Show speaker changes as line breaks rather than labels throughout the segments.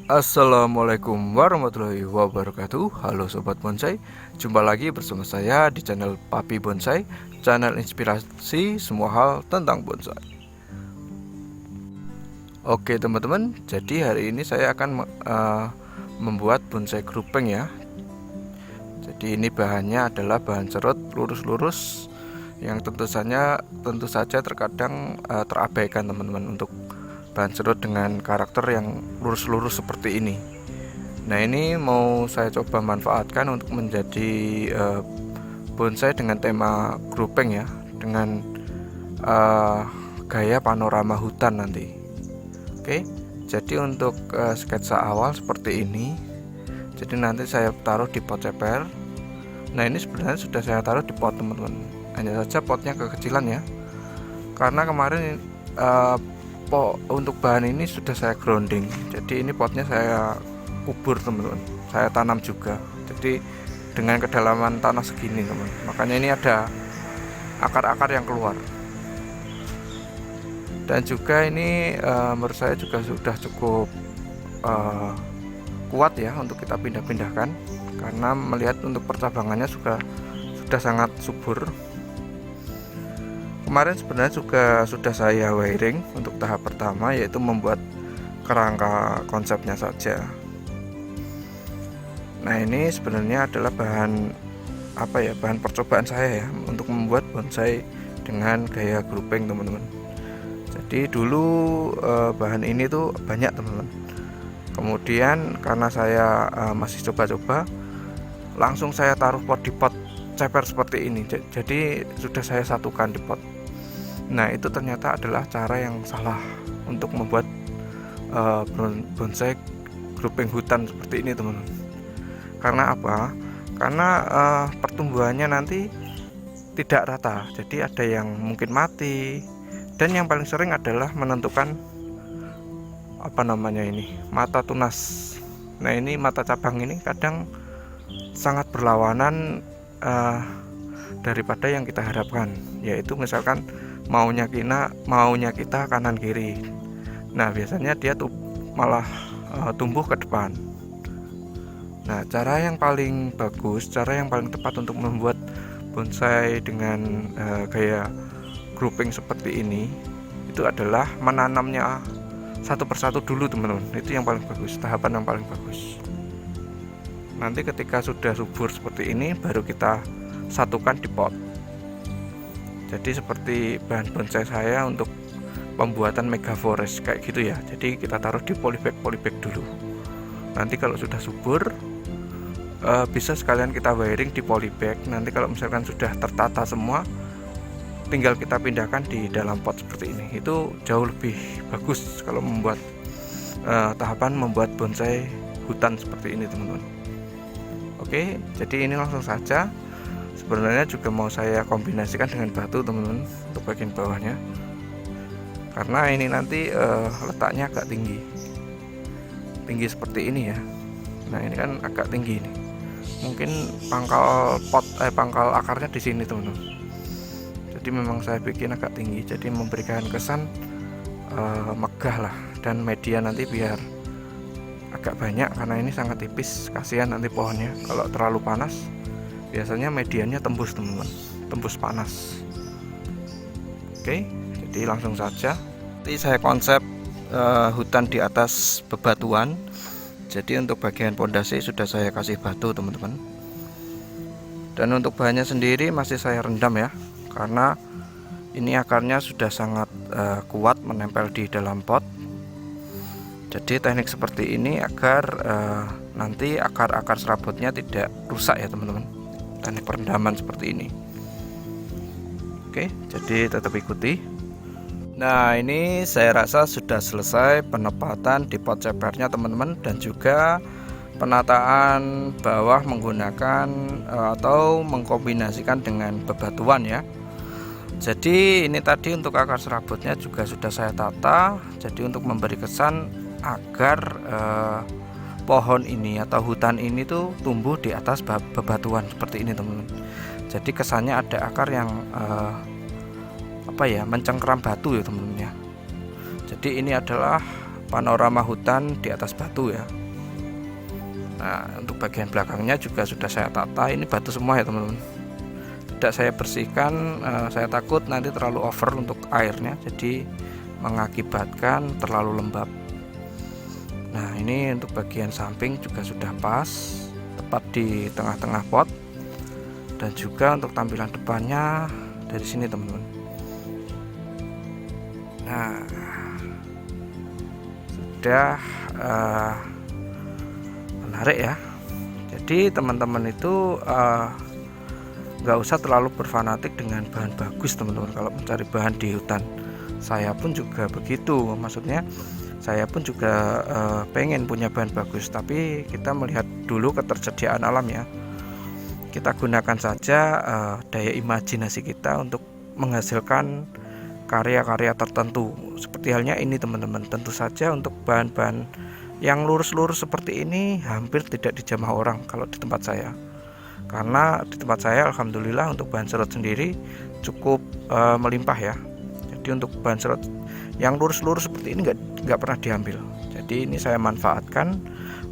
Assalamualaikum warahmatullahi wabarakatuh. Halo Sobat Bonsai, jumpa lagi bersama saya di channel Papi Bonsai, channel inspirasi semua hal tentang bonsai. Oke teman-teman, jadi hari ini saya akan membuat bonsai grouping ya. Jadi ini bahannya adalah bahan cerut lurus-lurus yang tentu saja terkadang terabaikan teman-teman, untuk bahan cerut dengan karakter yang lurus-lurus seperti ini. Nah, ini mau saya coba manfaatkan untuk menjadi bonsai dengan tema grouping ya, dengan gaya panorama hutan nanti. Oke, jadi untuk sketsa awal seperti ini. Jadi nanti saya taruh di pot ceper. Nah, ini sebenarnya sudah saya taruh di pot teman-teman, hanya saja potnya kekecilan ya, karena kemarin untuk bahan ini sudah saya grounding. Jadi ini potnya saya kubur teman-teman, saya tanam juga. Jadi dengan kedalaman tanah segini teman, makanya ini ada akar-akar yang keluar. Dan juga ini menurut saya juga sudah cukup kuat ya untuk kita pindah-pindahkan, karena melihat untuk percabangannya sudah sangat subur. Kemarin sebenarnya juga sudah saya wiring untuk tahap pertama, yaitu membuat kerangka konsepnya saja. Nah, ini sebenarnya adalah bahan bahan percobaan saya ya untuk membuat bonsai dengan gaya grouping teman-teman. Jadi dulu bahan ini tuh banyak teman-teman. Kemudian karena saya masih coba-coba, langsung saya taruh di pot ceper seperti ini. Jadi sudah saya satukan di pot. Nah, itu ternyata adalah cara yang salah untuk membuat bonsai grouping hutan seperti ini teman-teman. Karena apa? Karena pertumbuhannya nanti tidak rata. Jadi ada yang mungkin mati, dan yang paling sering adalah menentukan mata tunas. Nah, ini mata cabang ini kadang sangat berlawanan daripada yang kita harapkan, yaitu misalkan maunya kita kanan kiri. Nah, biasanya dia tuh malah tumbuh ke depan. Nah, cara yang paling tepat untuk membuat bonsai dengan gaya grouping seperti ini itu adalah menanamnya satu persatu dulu teman-teman. Itu yang paling bagus, tahapan yang paling bagus. Nanti ketika sudah subur seperti ini, baru kita satukan di pot. Jadi seperti bahan bonsai saya untuk pembuatan mega forest kayak gitu ya. Jadi kita taruh di polybag dulu. Nanti kalau sudah subur, bisa sekalian kita wiring di polybag. Nanti kalau misalkan sudah tertata semua, tinggal kita pindahkan di dalam pot seperti ini. Itu jauh lebih bagus kalau membuat tahapan membuat bonsai hutan seperti ini teman-teman. Oke, jadi ini langsung saja. Sebenarnya juga mau saya kombinasikan dengan batu teman-teman untuk bagian bawahnya, karena ini nanti letaknya agak tinggi seperti ini ya. Nah, ini kan agak tinggi ini, mungkin pangkal akarnya di sini teman-teman. Jadi memang saya bikin agak tinggi, jadi memberikan kesan megah lah. Dan media nanti biar agak banyak, karena ini sangat tipis. Kasihan nanti pohonnya kalau terlalu panas, biasanya mediannya tembus teman-teman, tembus panas. Oke, jadi langsung saja. Nanti saya konsep hutan di atas bebatuan. Jadi untuk bagian pondasi sudah saya kasih batu teman-teman. Dan untuk bahannya sendiri masih saya rendam ya, karena ini akarnya sudah sangat kuat menempel di dalam pot. Jadi teknik seperti ini agar nanti akar-akar serabutnya tidak rusak ya teman-teman. Teknik perendaman seperti ini. Oke, jadi tetap ikuti. Nah, ini saya rasa sudah selesai penempatan di pot cepernya teman-teman, dan juga penataan bawah menggunakan atau mengkombinasikan dengan bebatuan ya. Jadi ini tadi untuk akar serabutnya juga sudah saya tata. Jadi untuk memberi kesan agar pohon ini atau hutan ini tuh tumbuh di atas bebatuan seperti ini teman-teman. Jadi kesannya ada akar yang mencengkeram batu ya teman-teman ya. Jadi ini adalah panorama hutan di atas batu ya. Nah, untuk bagian belakangnya juga sudah saya tata. Ini batu semua ya teman-teman. Tidak saya bersihkan, saya takut nanti terlalu over untuk airnya, jadi mengakibatkan terlalu lembab. Nah, ini untuk bagian samping juga sudah pas, tepat di tengah-tengah pot. Dan juga untuk tampilan depannya dari sini teman-teman. Nah, sudah menarik ya. Jadi teman-teman itu nggak usah terlalu berfanatik dengan bahan bagus teman-teman kalau mencari bahan di hutan. Saya pun juga begitu, maksudnya saya pun juga pengen punya bahan bagus, tapi kita melihat dulu ketersediaan alam ya. Kita gunakan saja daya imajinasi kita untuk menghasilkan karya-karya tertentu. Seperti halnya ini teman-teman, tentu saja untuk bahan-bahan yang lurus-lurus seperti ini hampir tidak dijamah orang kalau di tempat saya. Karena di tempat saya alhamdulillah untuk bahan serut sendiri cukup melimpah ya. Jadi untuk bahan serut yang lurus-lurus seperti ini nggak pernah diambil. Jadi ini saya manfaatkan,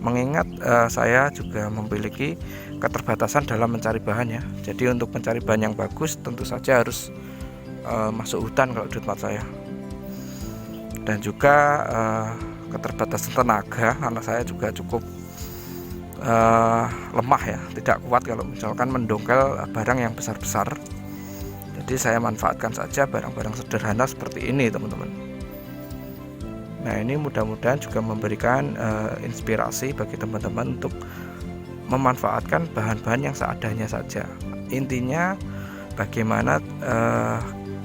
mengingat saya juga memiliki keterbatasan dalam mencari bahan ya. Jadi untuk mencari bahan yang bagus tentu saja harus masuk hutan kalau di tempat saya. Dan juga keterbatasan tenaga, karena saya juga cukup lemah ya, tidak kuat kalau misalkan mendongkel barang yang besar-besar. Jadi saya manfaatkan saja barang-barang sederhana seperti ini teman-teman. Nah, ini mudah-mudahan juga memberikan inspirasi bagi teman-teman untuk memanfaatkan bahan-bahan yang seadanya saja. Intinya bagaimana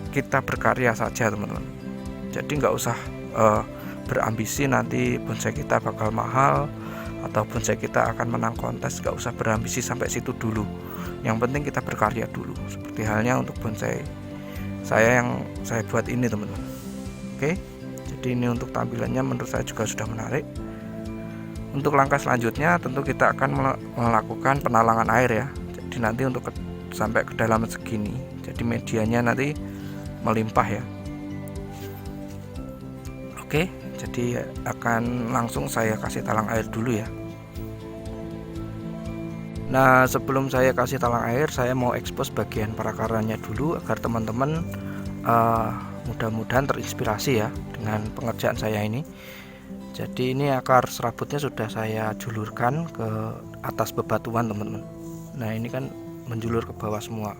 kita berkarya saja teman-teman. Jadi nggak usah berambisi nanti bonsai kita bakal mahal atau bonsai kita akan menang kontes. Nggak usah berambisi sampai situ dulu. Yang penting kita berkarya dulu. Seperti halnya untuk bonsai saya yang saya buat ini teman-teman. Oke, jadi ini untuk tampilannya menurut saya juga sudah menarik. Untuk langkah selanjutnya tentu kita akan melakukan penalangan air ya. Jadi nanti untuk sampai ke dalam segini, jadi medianya nanti melimpah ya. Oke, jadi akan langsung saya kasih talang air dulu ya. Nah, sebelum saya kasih talang air, saya mau ekspos bagian perakarannya dulu agar teman-teman mudah-mudahan terinspirasi ya dengan pengerjaan saya ini. Jadi ini akar serabutnya sudah saya julurkan ke atas bebatuan teman-teman. Nah, ini kan menjulur ke bawah semua.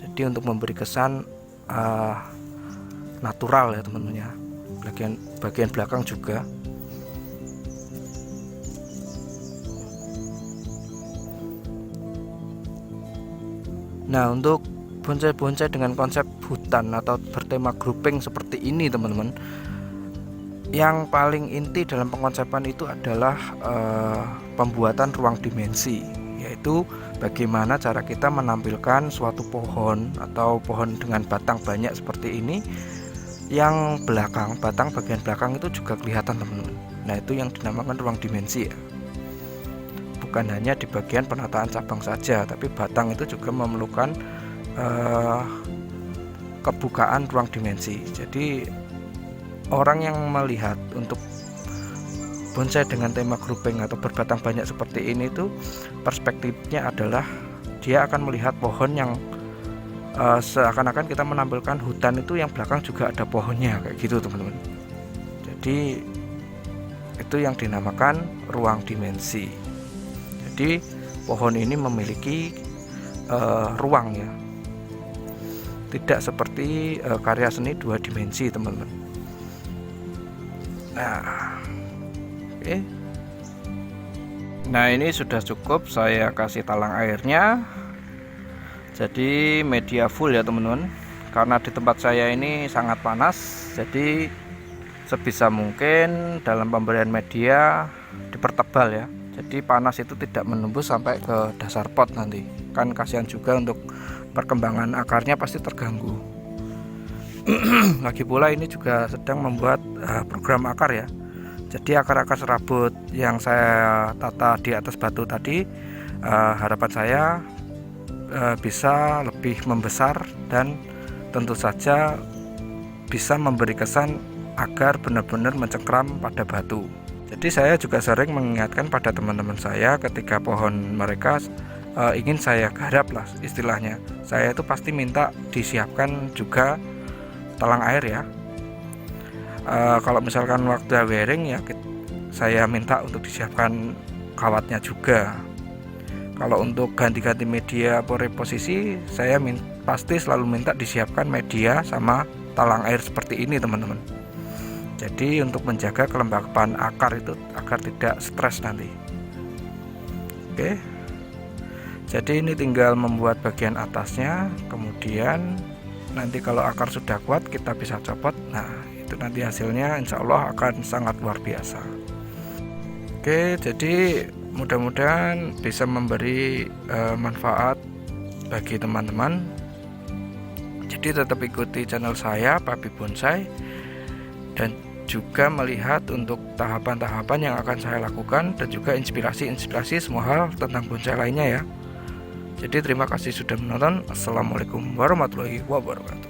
Jadi untuk memberi kesan natural ya teman-teman ya. Bagian belakang juga. Nah, untuk bonsai-bonsai dengan konsep hutan atau bertema grouping seperti ini teman-teman, yang paling inti dalam pengonsepan itu adalah pembuatan ruang dimensi, yaitu bagaimana cara kita menampilkan suatu pohon atau pohon dengan batang banyak seperti ini, yang batang bagian belakang itu juga kelihatan teman-teman. Nah, itu yang dinamakan ruang dimensi ya. Bukan hanya di bagian penataan cabang saja, tapi batang itu juga memerlukan kebukaan ruang dimensi. Jadi orang yang melihat untuk bonsai dengan tema grouping atau berbatang banyak seperti ini itu perspektifnya adalah dia akan melihat pohon yang seakan-akan kita menampilkan hutan itu yang belakang juga ada pohonnya kayak gitu teman-teman. Jadi itu yang dinamakan ruang dimensi. Jadi pohon ini memiliki ruang ya, tidak seperti karya seni 2 dimensi teman-teman. Nah, oke. Nah, ini sudah cukup saya kasih talang airnya. Jadi media full ya teman-teman. Karena di tempat saya ini sangat panas, jadi sebisa mungkin dalam pemberian media dipertebal ya. Jadi panas itu tidak menembus sampai ke dasar pot nanti. Kan kasihan juga untuk perkembangan akarnya pasti terganggu. Lagi pula ini juga sedang membuat program akar ya. Jadi akar-akar serabut yang saya tata di atas batu tadi, harapan saya bisa lebih membesar dan tentu saja bisa memberi kesan agar benar-benar mencengkram pada batu. Jadi saya juga sering mengingatkan pada teman-teman saya ketika pohon mereka ingin saya garap lah istilahnya, saya itu pasti minta disiapkan juga talang air ya. Kalau misalkan waktu wiring ya saya minta untuk disiapkan kawatnya juga. Kalau untuk ganti-ganti media atau reposisi, saya pasti selalu minta disiapkan media sama talang air seperti ini teman-teman. Jadi untuk menjaga kelembapan akar itu agar tidak stres nanti. Oke, jadi ini tinggal membuat bagian atasnya, kemudian nanti kalau akar sudah kuat kita bisa copot. Nah itu nanti hasilnya insya Allah akan sangat luar biasa. Oke, jadi mudah-mudahan bisa memberi manfaat bagi teman-teman. Jadi tetap ikuti channel saya Papi Bonsai, dan juga melihat untuk tahapan-tahapan yang akan saya lakukan, dan juga inspirasi-inspirasi semua hal tentang bonsai lainnya ya. Jadi terima kasih sudah menonton. Assalamualaikum warahmatullahi wabarakatuh.